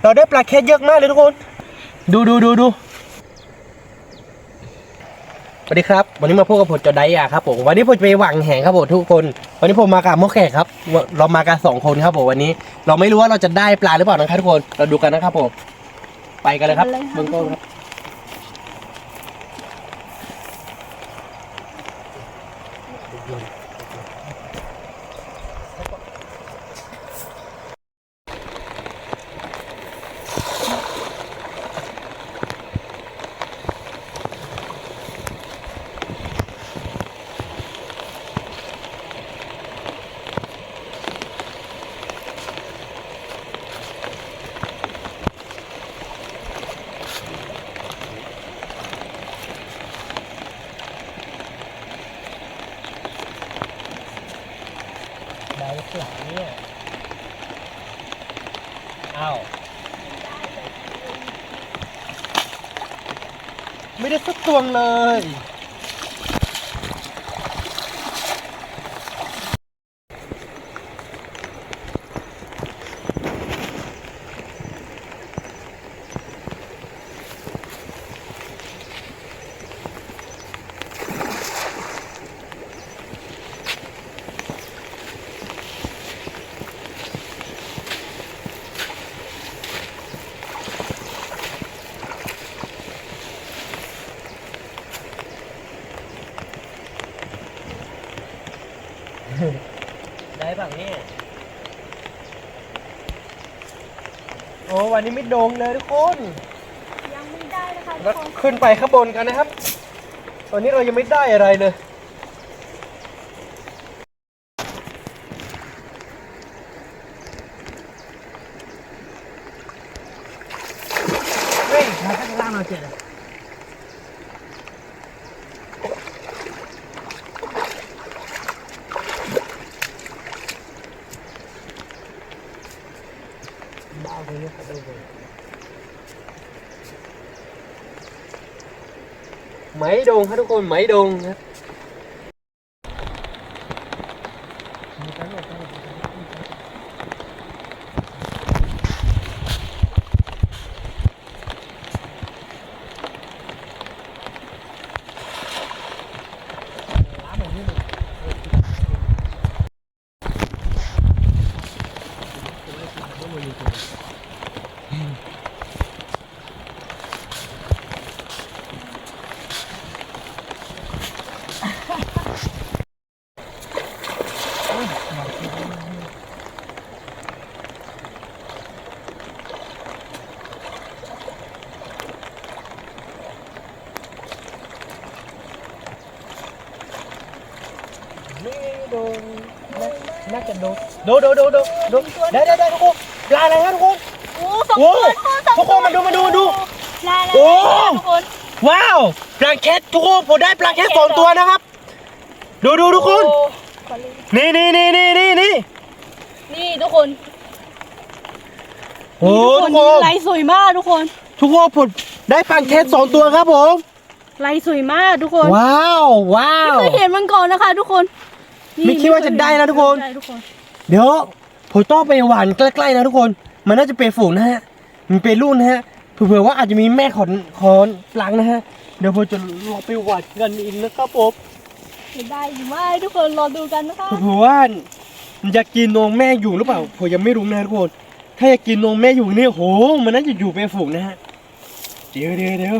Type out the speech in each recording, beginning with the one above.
เราได้ปลาแคทเยอะมากเลยทุกคนดูสวัสดีครับวันนี้มาพบกับผมจอไดอะครับผมวันนี้ผมจะไปหวังแหงครับผมทุกคนวันนี้ผมมากับมอแขกครับเรามากัน2 คนครับผมวันนี้เราไม่รู้ว่าเราจะได้ปลาหรือเปล่านะครับทุกคนเราดูกันนะครับผมไปกันเลยครับเบื้องต้นครับได้หลังเนี่ยอ้าวไม่ได้สักตัวเลยได้บ้างเนี่ยโอ้วันนี้ไม่โด่งเลยทุกคนยังไม่ได้นะคะทุ แล้ว กคน ขึ้นไปข้างบนกันนะครับตอนนี้เรายังไม่ได้อะไรเลยเฮ้ยมาข้างล่างเราเจ็ดบ้าเลยครับดูเลยไหมโดงครับทุกคนไหมโดงครับไม่โดนน่าจะโดนดูได้ทุกคนปลาอะไรครับทุกคน โอ้สองตัว ทุกคนมาดูดู ได้ โอ้ ทุกคน ว้าวปลาแคททุกคนผมได้ปลาแคท2 ตัวนะครับดูทุกคนนี่นี่ทุกคน โอ้ทุกคน ลายสวยมากทุกคน ผมได้ปลาแคท2 ตัวครับผม ลายสวยมากทุกคน ว้าวไม่เคยเห็นมันก่อนนะคะทุกคน ไม่คิดว่าจะได้นะทุกคน เดี๋ยวผมต้องไปหวานใกล้ๆนะทุกคนมันน่าจะเป็นฝูงนะฮะมันเป็นรุ่นนะฮะเผื่อว่าอาจจะมีแม่ขอนปลังนะฮะเดี๋ยวผมจะลองไปหวานกันอีกนะครับผม จะได้หรือไม่ทุกคนรอดูกันนะคะ เผื่อว่ามันจะกินนมแม่อยู่หรือเปล่าผมยังไม่รู้นะทุกคนถ้าจะกินนมแม่อยู่เนี่ยโหมันน่าจะอยู่เป็นฝูงนะฮะเดี๋ยว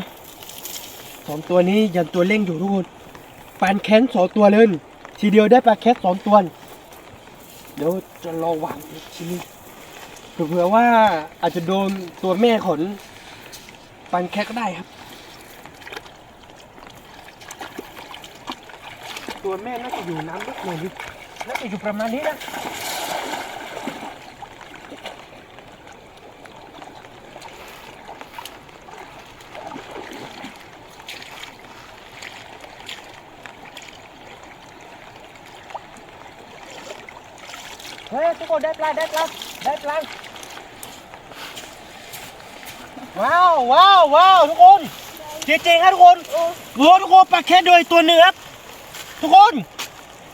2 ตัวนี้ยันตัวเร่งอยู่ทุกคนปลาแคท2 ตัวเลยทีเดียวได้ปลาแคท2 ตัวเดี๋ยวจะรอหวานอีกทีนึงเผื่อว่าอาจจะโดนตัวแม่ขนปันแคทก็ได้ครับตัวแม่น่าจะอยู่น้ำลึกหน่อยน่าจะอยู่ประมาณนี้นะ เฮ้ยทุกคนได้ปลาว้าวทุกคนจริงๆครับทุกคนโอ้ทุกคนปลาแคทโดยตัวหนึ่งครับทุกคน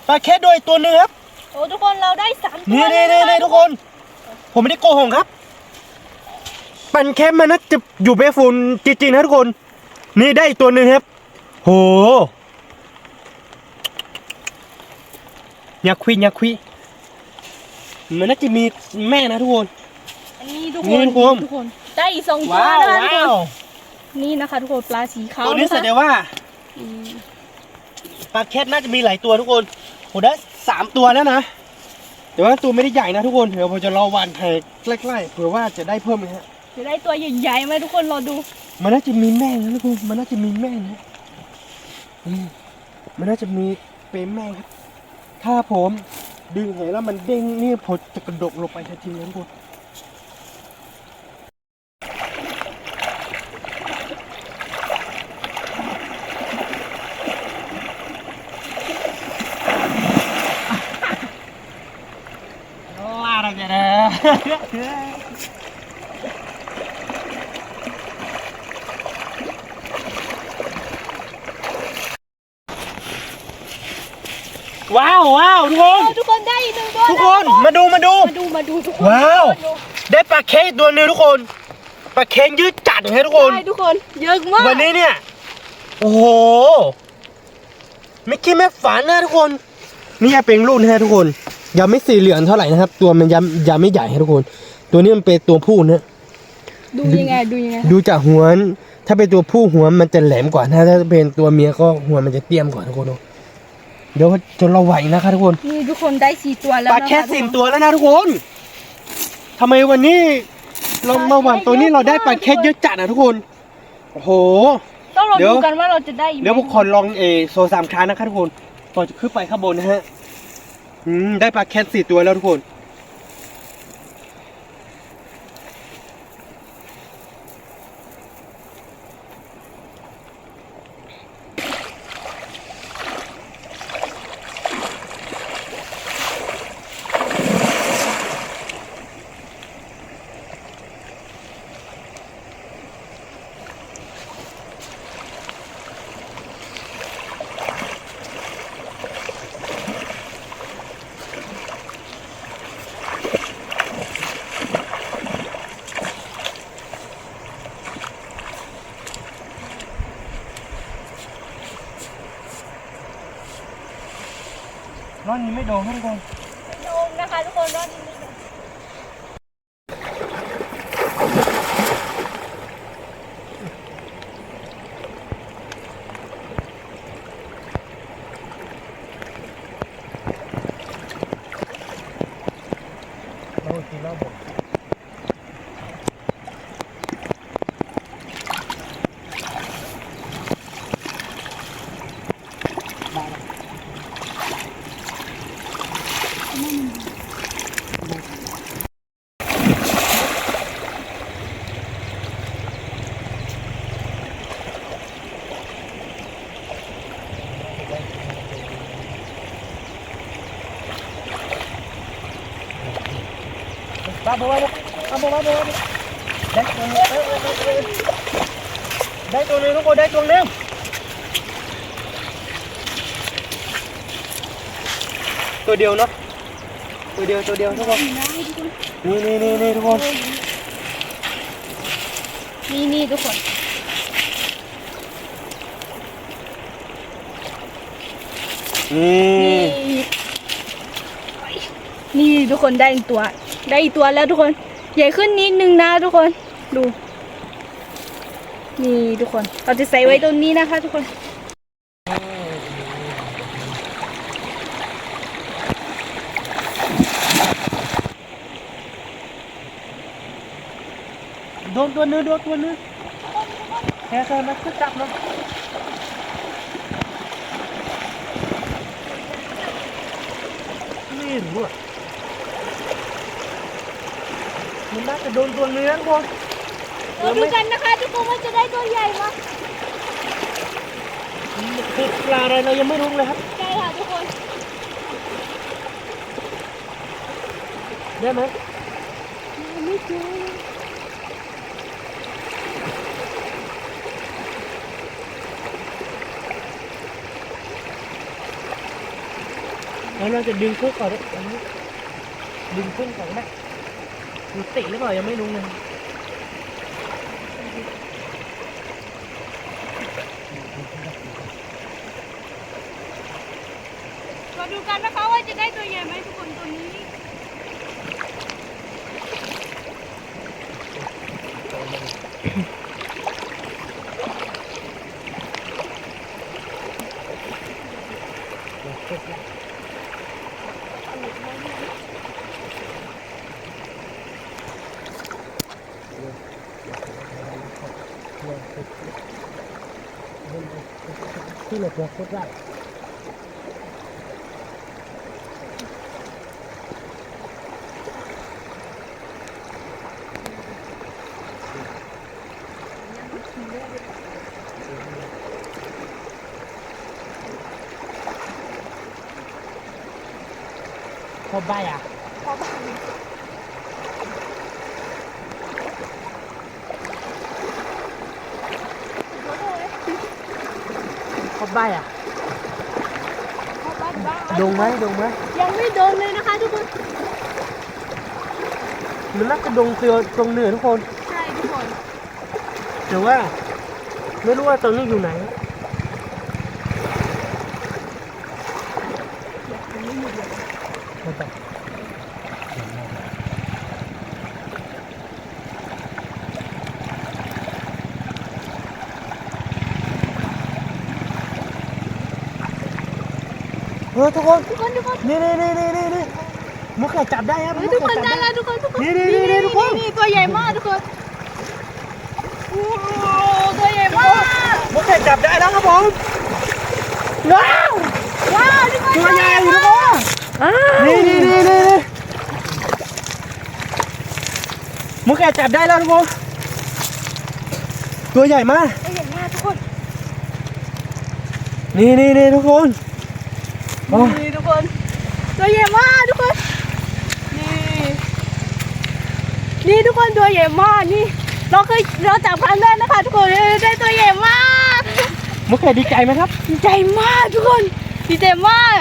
ปลาแคทโดยตัวหนึ่งครับ โอ้ทุกคนเราได้3 ตัว นี่ทุกคนผมไม่ได้โกหกครับ ปันแคมมันน่าจะอยู่เบฟูนจริงๆนะทุกคนนี่ได้อีกตัวหนึ่งครับโหยักษ์คุยมันน่าจะมีแม่นะทุกคน อันนี้ทุก นี่ คน ทุกคน ทุกคนได้อีก2 ตัว ว้าว นะคะทุก ว้า คน ว นี่นะคะทุกคนปลาสีขาว ตัวนี้ ะ แส คะ ดงว่า อืม ปลาแคทน่าจะมีหลายตัวทุกคนผมได้3 ตัวแล้วนะแต่ว่าตัวไม่ได้ใหญ่นะทุกคนเดี๋ยวผมจะรอวันให้ใกล้ๆเผื่อว่าจะได้เพิ่มนะฮะ จะได้ตัวใหญ่ๆไหมทุกคนรอดู มันน่าจะมีแม่นะทุกคนมันน่าจะมีแม่นะมันน่าจะมีเป็นแม่ครับถ้าผมดึงเหแล้วมันเด้งนี่ผมจะกระดกลงไปทันทีนะทุกคนลาดกันนะว้าวทุกคน ทุกคนได้อีก1 ตัว ทุกคนมาดู มาดูทุกคน ว้าว ได้ปลาเค็งตัวหนึงทุกคนปลาเค็งยืดจัดเลยทุกคน ได้ทุกคนเยอะมาก วันนี้เนี่ยโอ้โหไม่คิดไม่ฝันนะทุกคนนี่เป็นรุ่นนะทุกคนยังไม่สีเหลืองเท่าไหร่นะครับ ตัวมันยังไม่ใหญ่นะทุกคน ตัวนี้มันเป็นตัวผู้นะ ดูยังไง ดูจากหัวถ้าเป็นตัวผู้หัวมันจะแหลมกว่าถ้าเป็นตัวเมียก็หัวมันจะเตี้ยมกว่าทุกคนเดี๋ยวจนเราไหวนะคะทุกคน นี่ทุกคนได้4 ตัวแล้ว ปลา นะคะ แค่10 ตัวแล้วนะทุกคนทำไมวันนี้เรามาวันตัวนี้เราได้ปลาแค่เยอะจัดนะทุกคนโอ้โห ต้องรอ เดี๋ยว ดูกันว่าเราจะได้อีกไหม เดี๋ยวพวกคนลองโซ3 ครั้งนะครับทุกคนก่อนจะขึ้นไปข้างบนนะฮะได้ปลาแค่4 ตัวแล้วทุกคนรอบนี้ไม่โดนทุกคน โดนนะคะทุกคนรอบนี้ไม่โดน เรากินแล้วบอกบ้าบัวได้ตัวนึงได้ตัวนึงทุกคนได้ตัวนึงตัวเดียวเนาะตัวเดียวทุกคนนี่ทุกคน นี่ทุกคน นี่ทุกคนได้อีกตัวแล้วทุกคนใหญ่ขึ้นนิดนึงนะทุกคนดูนี่ทุกคนเราจะใส่ไว้ตรงนี้นะคะทุกคน โดนตัวนึงแค่มันก็จับเนาะนี่หนูมันน่าจะโดนตัวเนื้อทุกคน เราดูกันนะคะทุกคนว่าจะได้ตัวใหญ่ไหม คือปลาอะไรเรายังไม่รู้เลยครับ ใช่ค่ะทุกคน ได้ไหม ไม่เจอ แล้วเราจะดึงขึ้นก่อนด้วยดึงขึ้นก่อนก็ได้ดูติหรือเปล่ายังไม่รู้เลย มาดูกันนะคะว่าจะได้ตัวใหญ่ไหมทุกคนตัวนี้ที่เหลือตัวโคตรได้ โคตรได้อ่ะโคตรได้อ่ะดงไหม ยังไม่โดนเลยนะคะทุกคน มันน่าจะดงเตือตรงเหนือทุกคน ใช่ทุกคน แต่ว่าไม่รู้ว่าตรงนี้อยู่ไหนทุกคนนี่มุกไข่จับได้ครับ ทุกคนได้แล้วทุกคน นี่ทุกคน นี่ตัวใหญ่มากทุกคนโอ้ตัวใหญ่มาก มุกไข่จับได้แล้วครับผมว้าว ทุกคน ตัวใหญ่ทุกคนนี่มุกไข่จับได้แล้วทุกคนตัวใหญ่มาก ตัวใหญ่มากทุกคน นี่ทุกคนโอ้ นี่ทุกคนตัวใหญ่มากทุกคนนี่ทุกคนตัวใหญ่มากนี่เราจับครั้งแรกนะคะทุกคนได้ตัวใหญ่มาก มุกไข่ดีใจไหมครับ ดีใจมากทุกคนดีใจมาก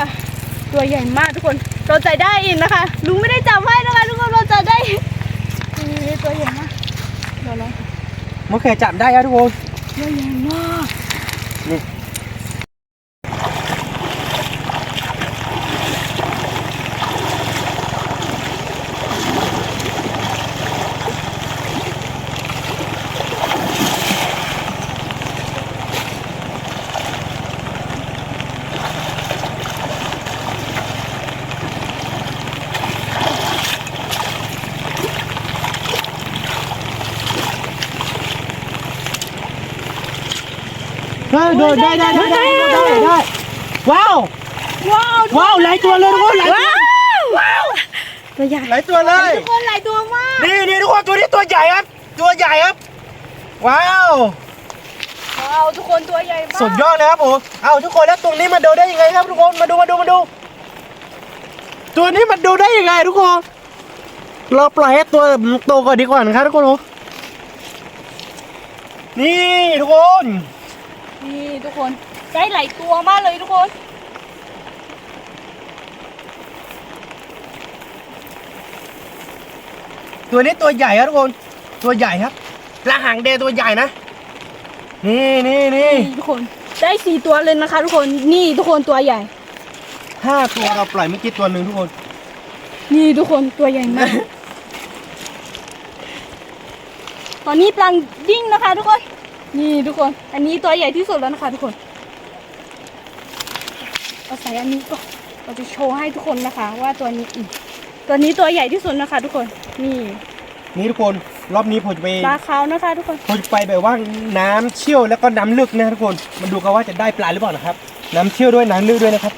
ตัวใหญ่มากทุกคนเราใจได้อีกนะคะลุงไม่ได้จับให้นะคะทุกคนเราจะได้นี่ตัวใหญ่มากเราลอง มุกไข่จับได้ครับทุกคน ตัวใหญ่มาก ได้ว้าวหลายตัวเลยทุกคนตัวใหญ่ หลายตัวเลย ทุกคนหลายตัวมาก นี่ทุกคนตัวนี้ตัวใหญ่ครับว้าว ทุกคนตัวใหญ่มาก สุดยอดนะครับผมเอาทุกคนแล้วตรงนี้มันดูได้ยังไงครับทุกคนมาดูตัวนี้มันดูได้ยังไงทุกคนเราปล่อยให้ตัวมันโตก่อนดีกว่านะครับทุกคนนี่ทุกคน นี่ทุกคนได้หลายตัวมากเลยทุกคน ตัวนี้ตัวใหญ่ครับทุกคนตัวใหญ่ครับปลาหางแดงตัวใหญ่นะนี่ ทุกคนได้4ตัวเลยนะคะ ทุกคนนี่ทุกคนตัวใหญ่ 5 ตัวเราปล่อยเมื่อกี้ตัวหนึ่งทุกคน นี่ทุกคนตัวใหญ่มาก ตอนนี้ปลังดิ้งนะคะ ทุกคนนี่ทุกคนอันนี้ตัวใหญ่ที่สุดแล้วนะคะ ทุกคนเอาใส่อันนี้ก็เราจะโชว์ให้ทุกคนนะคะ ว่าตัวนี้ตัวใหญ่ที่สุดนะคะ ทุกคนนี่ ทุกคนรอบนี้ผมจะไป ปลาขาวนะคะ ทุกคน ผมจะไปแบบว่าน้ำเชี่ยวแล้วก็น้ำลึกนะทุกคนมาดูกันว่าจะได้ปลาหรือเปล่านะครับน้ำเชี่ยวด้วยน้ำลึกด้วยนะครับ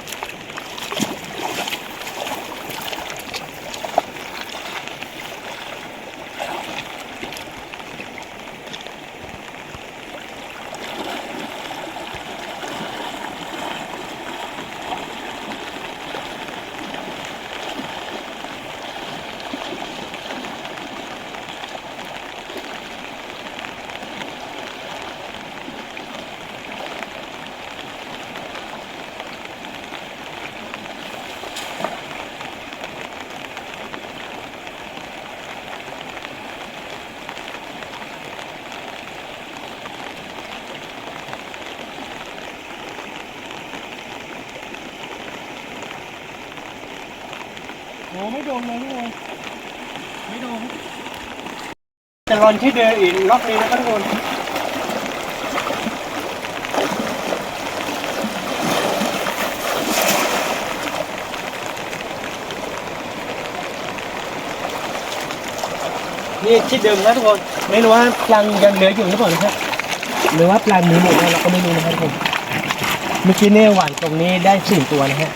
โอ้ไม่โดนเลยทุกคนไม่โดนจะรอนที่เดินอีกรอบนี้นะครับทุกคนนี่ที่เดิมนะทุกคนไม่รู้ว่าปลังยังเหลืออยู่หรือเปล่านะครับหรือว่าปลังหนีหมดแล้วเราก็ไม่รู้นะครับทุกคนเมื่อกี้เนี่ยหวานตรงนี้ได้4 ตัวนะฮะ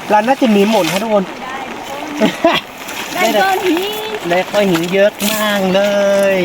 ปลาน่าจะหนีหมดครับทุกคน ได้ก้อนหิน ได้ก้อนหินเยอะมากเลย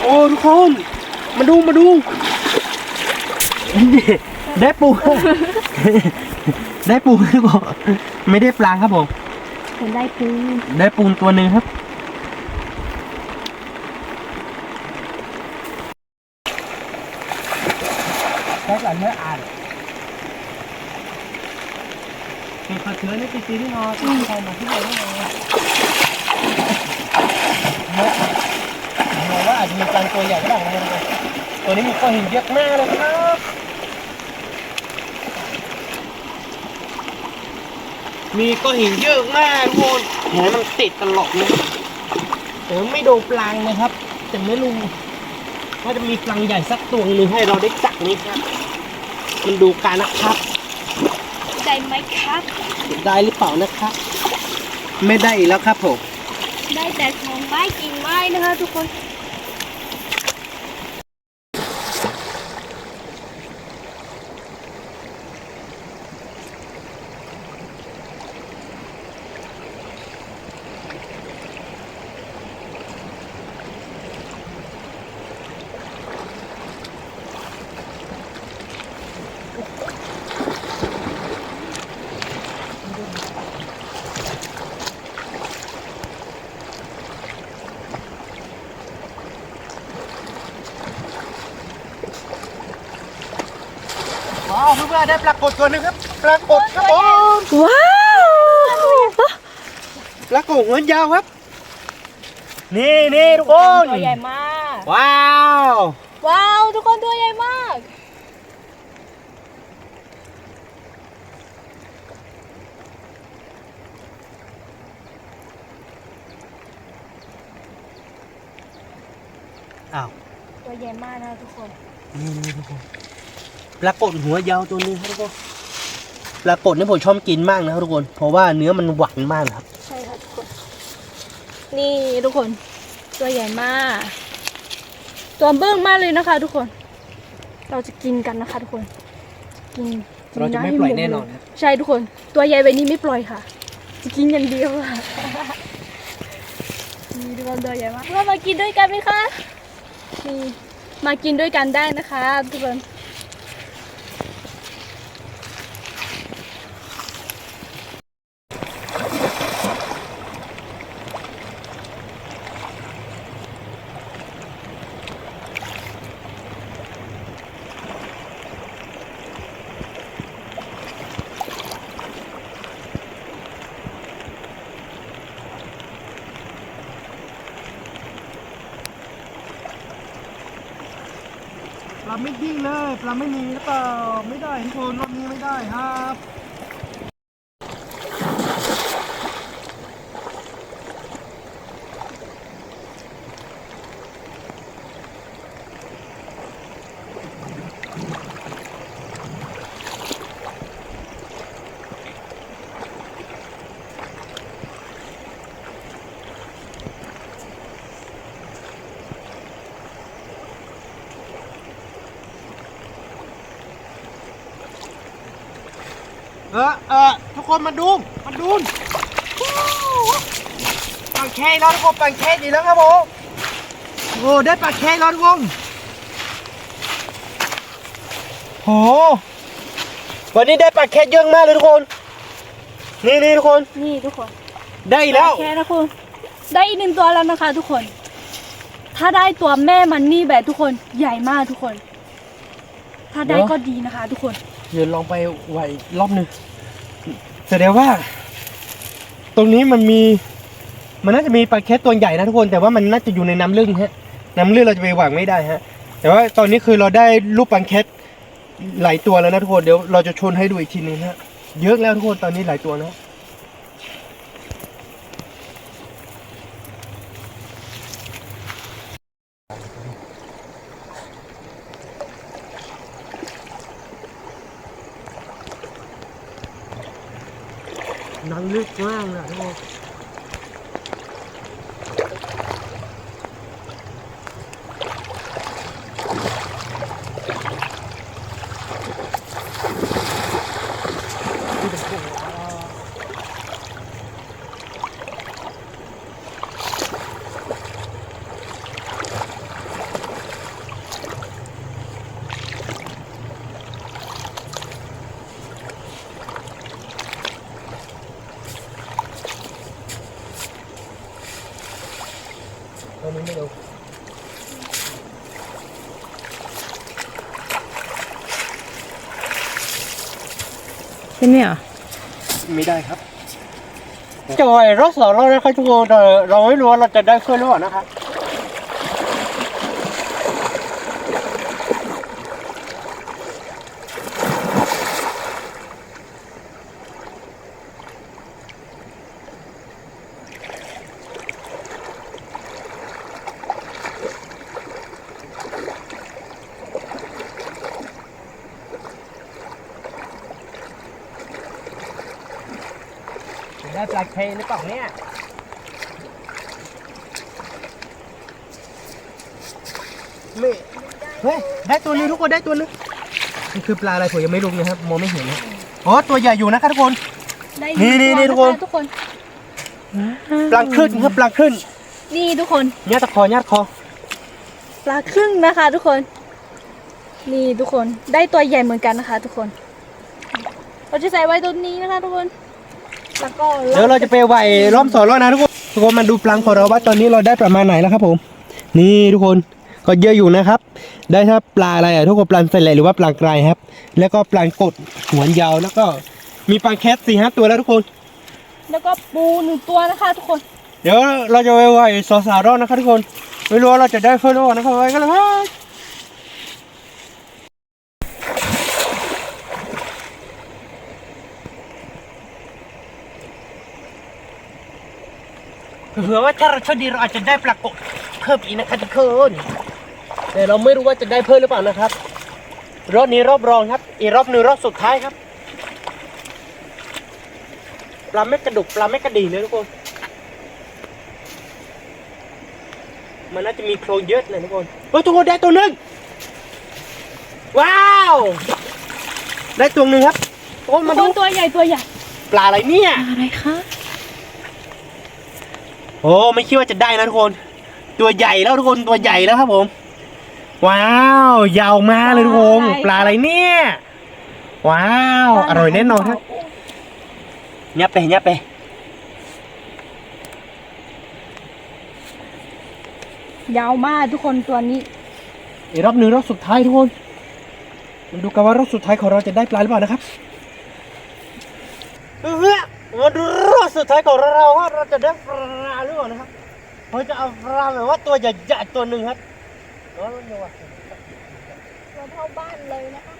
โอ้ทุกคนมาดูได้ปู ได้ปูครับผมไม่ได้ปลาครับผม ผมได้ปู ได้ปูตัวหนึ่งครับใช้หลังเนื้ออ่านเป็นผัดเชื้อนี่ตีที่นอนที่ใครมาที่ไหนไม่นอนเราว่าอาจจะมีปลาตัวใหญ่ก็ได้นะตัวนี้มีก้อนหินเยอะมากเลยครับมีก้อนหินเยอะมากทุกคนเห็นมันติดตลอดเลยแต่ไม่โดนปลังนะครับแต่ไม่รู้ว่าจะมีปลังใหญ่สักตัวหนึ่งให้เราได้จับนี้ครับมันดูการนะครับ ได้ไหมครับ ได้หรือเปล่านะครับไม่ได้อีกแล้วครับผม ได้แต่ของไม้กิ่งไม้นะคะทุกคน ว้าวเพื่อนๆได้ปรากฏตัวหนึงครับปรากฏครับผม ว้าว ปรากฏหัวยาวครับนี่ทุกคน ตัวใหญ่มาก ว้าว ว้าวทุกคนตัวใหญ่มาก อ้าว ตัวใหญ่มากนะทุกคน นี่ทุกคนปรากฏหัวยาวตัวหนึงครับทุกคนปรากฏนี่ผมชอบกินมากนะครับทุกคนเพราะว่าเนื้อมันหวานมากนะครับ ใช่ค่ะทุกคนนี่ทุกคนตัวใหญ่มาก ตัวเบิ้งมากเลยนะคะ ทุกคน เราจะกินกันนะคะ ทุกคนกิน เราจะไม่ปล่อยแน่นอนครับ ใช่ทุกคนตัวใหญ่แบบนี้ไม่ปล่อยค่ะ จะกินอย่างเดียวค่ะนี่ทุกคนตัวใหญ่มากเรามากินด้วยกันไหมคะนี่มากินด้วยกันได้นะคะทุกคน ปลาไม่ยิ่งเลยปลาไม่มีหรือเปล่าไม่ได้ทุกคนรอบนี้ไม่ได้ครับ ทุกคนมาดูปลาแค่แล้วทุกคนปลาแค่ดีแล้วครับผมโอ้ได้ปลาแค่แล้วทุกคนโหวันนี้ได้ปลาแค่เยอะมากเลยทุกคนนี่ทุกคน นี่ทุกคน ได้แล้ว แค่นะคุณได้อีก1 ตัวแล้วนะคะ ทุกคน ถ้าได้ตัวแม่มันนี่แบบทุกคนใหญ่มากทุกคน ถ้าได้ก็ดีนะคะ ทุกคน เดี๋ยวลองไปไหวรอบหนึ่งแสดงว่า ตรงนี้มันน่าจะมีปลาแคทตัวใหญ่นะทุกคนแต่ว่ามันน่าจะอยู่ในน้ำลึกฮะน้ำลึกเราจะไปหวังไม่ได้ฮะแต่ว่าตอนนี้คือเราได้ลูกปลาแคทหลายตัวแล้วนะทุกคนเดี๋ยวเราจะชนให้ดูอีกทีนึงฮะเยอะแล้วทุกคนตอนนี้หลายตัวนะน้ำลึกมากนะทุกคนตอนนี้ไม่ดูใช่ไหมอ่ะ ไม่ได้ครับจะไหวรอบสองรอบนะครับทุกคนแต่เราไม่รู้ว่าเราจะได้ช่วยหรือเปล่านะครับได้ปลาเคหรือเปล่าเนี่ยไม่เฮ้ยได้ตัวนึงทุกคนได้ตัวนึงนี่คือปลาอะไรผมยังไม่รู้นะครับมองไม่เห็นนะอ๋อตัวใหญ่อยู่นะครับทุกคน ได้ นี่ทุกคน ทุกคน ปลาครึ่งครับปลาครึ่ง นี่ทุกคน ญาติคอปลาครึ่งนะคะ ทุกคน นี่ทุกคนได้ตัวใหญ่เหมือนกันนะคะ ทุกคน เราจะใส่ไว้ตรงนี้นะคะ ทุกคนแล้วก็ เดี๋ยวเราจะไปไหวรอบสองรอบนะทุกคนมาดูปลาของเราว่าตอนนี้เราได้ประมาณไหนแล้วครับผมนี่ทุกคนก็เยอะอยู่นะครับ ได้ถ้าปลาอะไรอ่ะทุกคนปลาสลิดหรือว่าปลากรายครับ แล้วก็ปลากดหัวยาวแล้วก็มีปลาแคท4-5 ตัวแล้วทุกคน แล้วก็ปู1 ตัวนะคะ ทุกคน เดี๋ยวเราจะไปไหวสองสามรอบนะครับทุกคนไม่รู้ว่าเราจะได้เฟิร์สรอบนะครับไว้กันเลยเผื่อว่าถ้าเราโชคดีเราอาจจะได้ปลากดเพิ่มอีกนะครับทุกคนแต่เราไม่รู้ว่าจะได้เพิ่มหรือเปล่านะครับรอบนี้รอบรองครับอีกรอบหนึ่งรอบสุดท้ายครับปลาไม่กระดุกปลาไม่กระดิ่งเลยทุกคนมันน่าจะมีโครงเยอะเลยทุกคนเฮ้ยทุกคนได้ตัวหนึ่งว้าวได้ตัวหนึ่งครับโอ้มาดู ตัวใหญ่ปลาอะไรเนี่ย อะไรคะ โอ้ไม่คิดว่าจะได้นะทุกคนตัวใหญ่แล้วทุกคนตัวใหญ่แล้วครับผมว้าวยาวมากเลยทุกคนปลาอะไรเนี่ยว้าวอร่อยแน่นอนครับยับไปยาวมากทุกคนตัวนี้ อีกรอบหนึ่งรอบสุดท้ายทุกคนมาดูกันว่ารอบสุดท้ายของเราจะได้ปลาหรือเปล่านะครับมาดูรอบสุดท้ายของเราว่าเราจะได้ปลาหรือเปล่านะครับเราจะเอาปลาแบบว่าตัวใหญ่ๆตัวหนึ่งครับตัวเท่าบ้านเลยนะคะ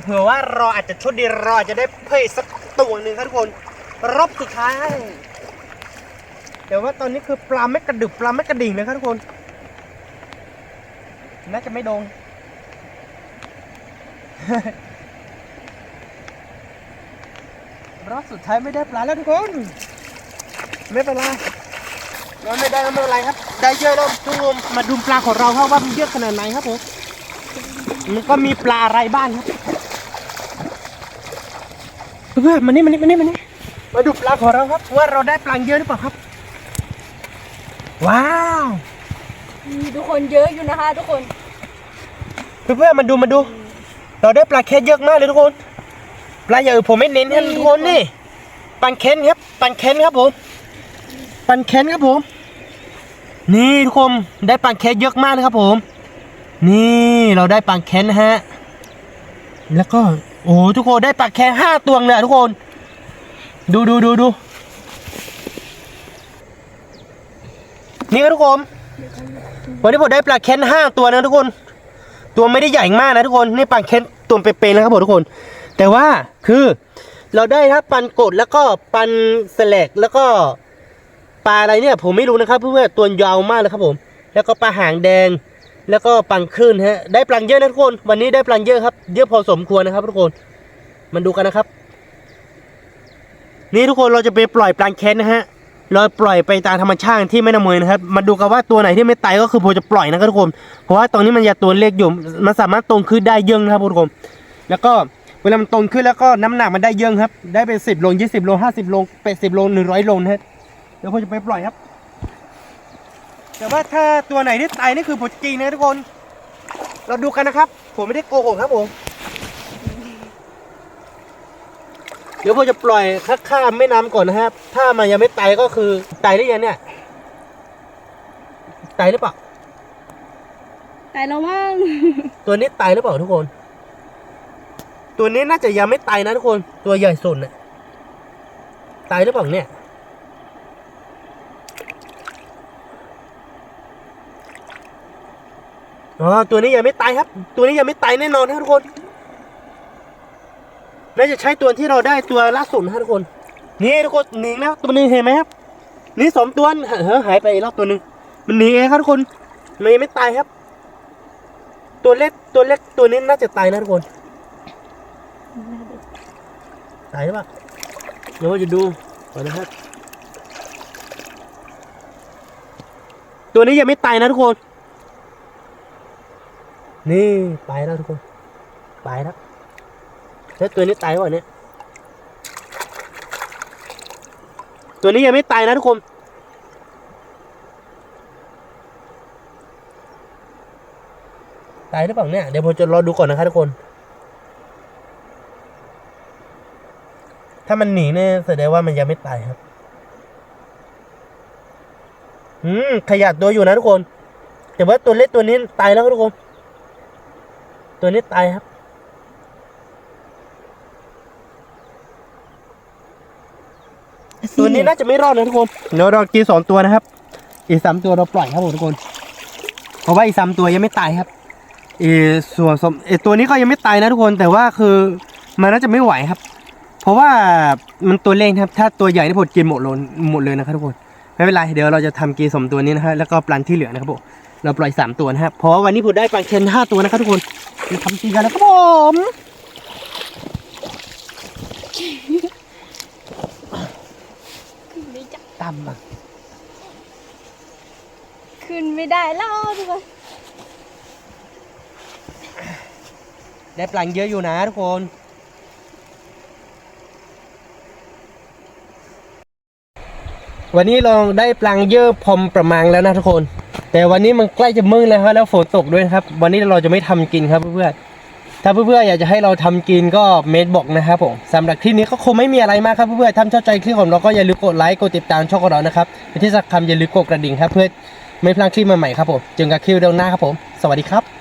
เผื่อว่าเราอาจจะโชคดีเราอาจจะได้เพิ่มสักตัวหนึ่งครับทุกคนรอบสุดท้ายแต่ว่าตอนนี้คือปลาไม่กระดึบปลาไม่กระดิ่งเลยครับทุกคนน่าจะไม่โดน รอบสุดท้ายไม่ได้ปลาแล้วทุกคนไม่เป็นไร ไม่ได้ก็ไม่เป็นไรครับได้เยอะแล้วทุกคนมาดูปลาของเราครับว่ามันเยอะขนาดไหนครับผมมันก็มีปลาอะไรบ้างครับเพื่อนมานี่มาดูปลาของเราครับว่าเราได้ปลาเยอะหรือเปล่าครับว้าว มีทุกคนเยอะอยู่นะคะทุกคน เพื่อนๆมาดูเราได้ปลาเค็นเยอะมากเลยทุกคนปลาอย่างอื่นผมไม่เน้นให้ทุกคนนี่ปลาเค็นครับปลาเค็นครับผมปลาเค็นครับผมนี่ทุกคนได้ปลาเค็นเยอะมากนะครับผมนี่เราได้ปลาเค็นนะฮะแล้วก็โอ้ทุกคนได้ปลาเค็น5 ตัวเลยทุกคนดูนี่ครับทุกคนวันนี้ผมได้ปลาเค็น5 ตัวนะทุกคนตัวไม่ได้ใหญ่มากนะทุกคนนี่ปลาเค็นตัวเป๊ะๆนะครับผมทุกคนแต่ว่าคือเราได้ครับปันกดแล้วก็ปันแสลกแล้วก็ปลาอะไรเนี่ยผมไม่รู้นะครับเพื่อนๆตัวยาวมากเลยครับผมแล้วก็ปลาหางแดงแล้วก็ปังคลื่นฮะได้ปลาเยอะนะทุกคนวันนี้ได้ปลาเยอะครับเยอะพอสมควรนะครับทุกคนมาดูกันนะครับนี่ทุกคนเราจะไปปล่อยปลาเค็นนะฮะเราปล่อยไปตามธรรมชาติที่แม่น้ำเมยนะครับมาดูกันว่าตัวไหนที่ไม่ตายก็คือผมจะปล่อยนะครับทุกคนเพราะว่าตรงนี้มันจะตัวเล็กอยู่มันสามารถตรงขึ้นได้เยอะนะครับทุกคนแล้วก็เวลามันตรงขึ้นแล้วก็น้ำหนักมันได้เยอะครับได้เป็น10 โล 20 โล 50 โล80 โล 100 โลนะฮะเดี๋ยวผมจะไปปล่อยครับแต่ว่าถ้าตัวไหนที่ตายนี่คือผมจริงนะทุกคนเราดูกันนะครับผมไม่ได้โกหกครับผมเดี๋ยวผมจะปล่อยข้ามแม่น้ำก่อนนะครับถ้ามันยังไม่ตายก็คือตายได้ยังเนี่ยตายหรือเปล่า ตายแล้วมั้ง ตัวนี้ตายหรือเปล่าทุกคนตัวนี้น่าจะยังไม่ตายนะทุกคนตัวใหญ่สุดน่ะตายหรือเปล่าเนี่ยอ๋อตัวนี้ยังไม่ตายครับตัวนี้ยังไม่ตายแน่นอนนะทุกคนน่าจะใช้ตัวที่เราได้ตัวล่าสุดนะทุกคนนี่ทุกคนหนีแล้วตัวนึงเห็นไหมครับนี่2 ตัวหายไปอีกรอบตัวนึงมันหนีเองครับทุกคนมันยังไม่ตายครับตัวเล็กตัวนี้น่าจะตายนะทุกคนตายหรือเปล่าเดี๋ยวเราจะดูก่อนนะครับตัวนี้ยังไม่ตายนะทุกคนนี่ตายแล้วทุกคนตายแล้วแล้วตัวนี้ตายก่อนเนี่ยตัวนี้ยังไม่ตายนะทุกคนตายหรือเปล่าเนี่ยเดี๋ยวผมจะรอดูก่อนนะครับทุกคนถ้ามันหนีเนี่ยแสดงว่ามันยังไม่ตายครับขยับตัวอยู่นะทุกคนแต่ว่าตัวเล็กตัวนี้ตายแล้วครับทุกคนตัวนี้ตายครับตัวนี้น่าจะไม่รอดนะทุกคนเดี๋ยวเรากิน2 ตัวนะครับอีก3 ตัวเราปล่อยครับผมทุกคนเพราะว่าอีก3 ตัวยังไม่ตายครับส่วนตัวนี้ก็ยังไม่ตายนะทุกคนแต่ว่าคือมันน่าจะไม่ไหวครับเพราะว่ามันตัวเล็กครับถ้าตัวใหญ่นี่ผมกินหมดเลยนะครับทุกคนไม่เป็นไรเดี๋ยวเราจะทำกี2 ตัวนี้นะฮะแล้วก็ปลาที่เหลือนะครับผมเราปล่อย3 ตัวนะครับเพราะว่าวันนี้ผมได้ปลาเค็น5 ตัวนะครับทุกคนจะทำกีกันแล้วครับผมต่ำอ่ะ ขึ้นไม่ได้แล้วทุกคน ได้ปลาเยอะอยู่นะทุกคนวันนี้เราได้ปลาเยอะพอประมาณแล้วนะทุกคนแต่วันนี้มันใกล้จะมืดแล้วครับแล้วฝนตกด้วยนะครับวันนี้เราจะไม่ทำกินครับเพื่อนๆถ้าเพื่อนๆอยากจะให้เราทำกินก็เมนบอกนะครับผมสำหรับคลิปนี้ก็คงไม่มีอะไรมากครับเพื่อนๆถ้าชอบใจคลิปของเราก็อย่าลืมกดไลค์กดติดตามช่องของเรานะครับที่สำคัญอย่าลืมกดกระดิ่งครับเพื่อไม่พลาดคลิปใหม่ๆครับผมเจอกันคลิปเร็วหน้าครับผมสวัสดีครับ